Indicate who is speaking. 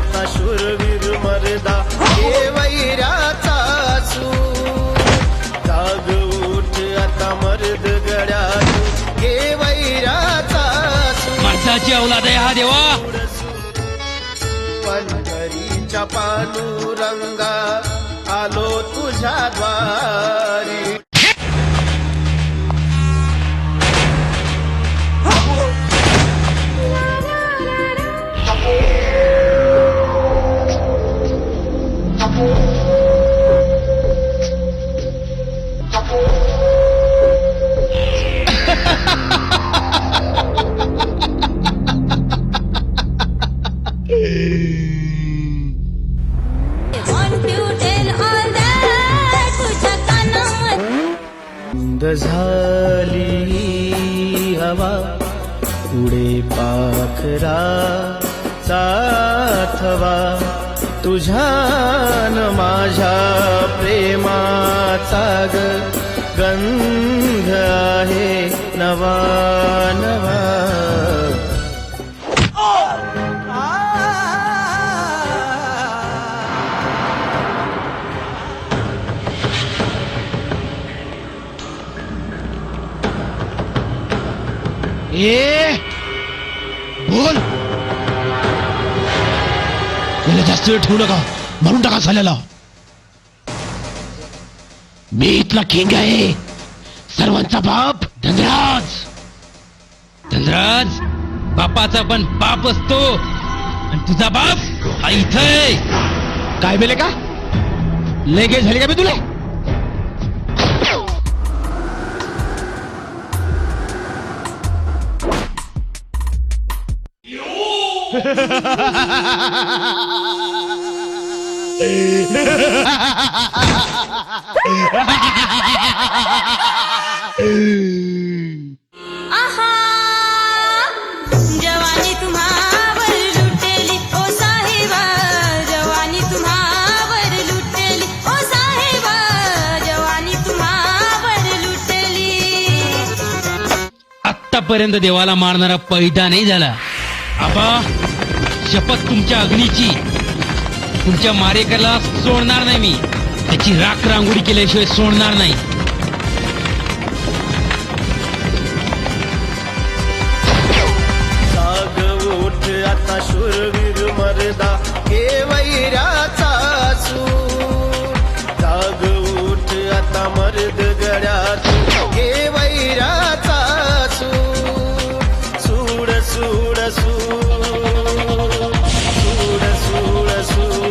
Speaker 1: आता शूरवीर मर्दा हे वैराचा सूर जाग उठ आता मर्द गड्या हे वैराचा सूर
Speaker 2: माणसाची औलाद आहे हा देवा
Speaker 1: पंढरीच्या पांडुरंगा आलो तुझ्या द्वारी झाली हवा पुढे पाखरा साथवा तुझ्यान माझ्या प्रेमाचा गंध आहे नवा नवा
Speaker 2: ए बोल याला जास्त वेळ ठेवू नका मारून टाका झाल्याला मी इथला किंग आहे सर्वांचा बाप धनराज धनराज बापाचा पण बाप असतो आणि तुझा बाप हा इथं आहे काय बेले का लय झाली का मी तुला
Speaker 3: आहा जवानी तुम्हावर लुटेली ओ साहेबा जवानी तुम्हावर लुटेली ओ साहेबा जवानी तुम्हावर लुटेली
Speaker 2: आतापर्यंत देवाला मारणारा पैठा नाही झाला आबा शपथ तुमच्या अग्नीची तुमच्या मारेकरला सोडणार नाही मी त्याची राख रांगोळी केल्याशिवाय सोडणार नाही
Speaker 1: जाग उठ आता शूरवीर मर्दा हे वैरा